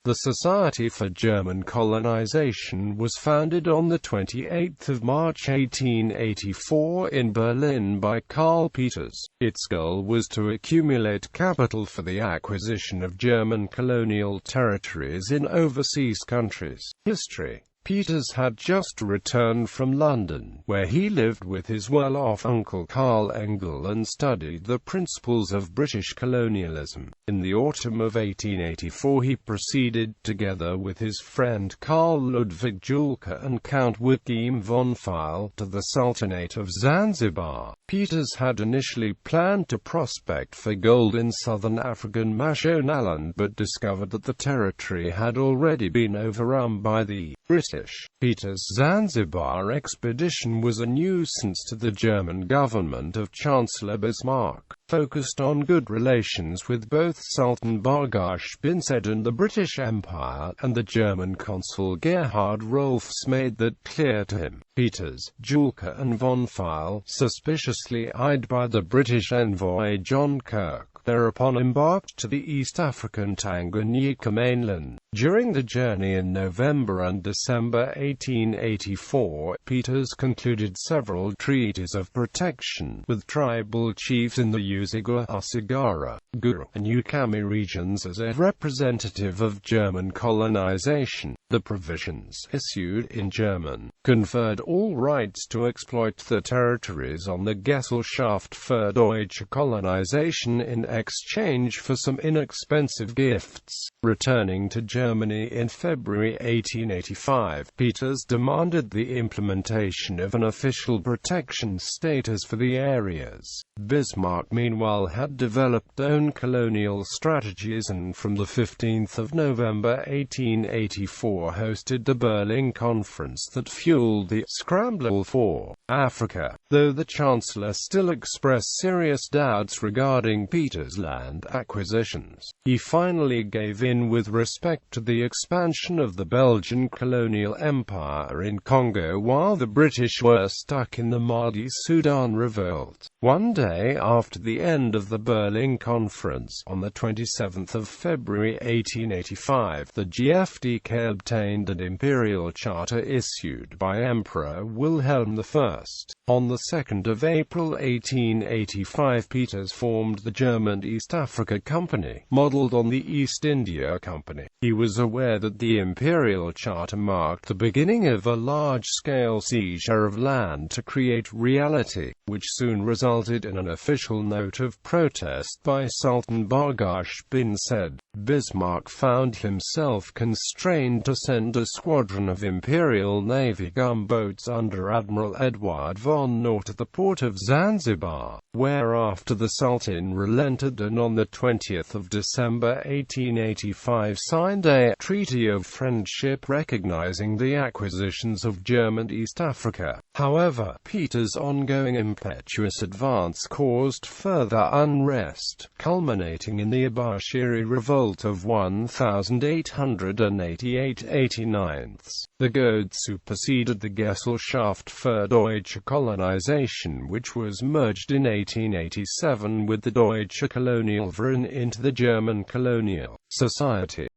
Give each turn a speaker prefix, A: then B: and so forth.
A: The Society for German Colonization was founded on 28 March 1884 in Berlin by Carl Peters. Its goal was to accumulate capital for the acquisition of German colonial territories in overseas countries. History. Peters had just returned from London, where he lived with his well-off uncle Carl Engel and studied the principles of British colonialism. In the autumn of 1884 he proceeded, together with his friend Karl Ludwig Julke and Count Wilhelm von Pfeil, to the Sultanate of Zanzibar. Peters had initially planned to prospect for gold in southern African Mashonaland, but discovered that the territory had already been overrun by the British. Peters' Zanzibar expedition was a nuisance to the German government of Chancellor Bismarck, focused on good relations with both Sultan Bargash bin Said and the British Empire, and the German consul Gerhard Rolfs made that clear to him. Peters, Julke and von Pfeil, suspiciously eyed by the British envoy John Kirk, thereupon embarked to the East African Tanganyika mainland. During the journey in November and December 1884, Peters concluded several treaties of protection with tribal chiefs in the Usigla, Usigara, Guru, and Ukami regions as a representative of German colonization. The provisions, issued in German, conferred all rights to exploit the territories on the Gesellschaft für Deutsche Colonization in exchange for some inexpensive gifts. Returning to Germany in February 1885, Peters demanded the implementation of an official protection status for the areas. Bismarck meanwhile had developed own colonial strategies and from the 15th of November 1884 hosted the Berlin Conference that fueled the scramble for Africa. Though the Chancellor still expressed serious doubts regarding Peters' land acquisitions, he finally gave in with respect to the expansion of the Belgian colonial empire in Congo while the British were stuck in the Mahdi Sudan revolt. One day after the end of the Berlin Conference, on the 27th of February 1885, the GFDK obtained an imperial charter issued by Emperor Wilhelm I. On the 2nd of April 1885, Peters formed the German East Africa Company, modeled on the East India Company. He was aware that the imperial charter marked the beginning of a large-scale seizure of land to create reality, which soon resulted in an official note of protest by Sultan Bargash bin Said. Bismarck found himself constrained to send a squadron of Imperial Navy gunboats under Admiral Eduard von Knorr to the port of Zanzibar, whereafter the Sultan relented and on the 20th of December 1885 signed a treaty of friendship recognizing the acquisitions of German East Africa. However, Peters' ongoing impetuous advance caused further unrest, culminating in the Abashiri Revolt of 1888-89. The Gode superseded the Gesellschaft für Deutsche Colonization, which was merged in 1887 with the Deutsche Kolonialverein into the German Colonial Society.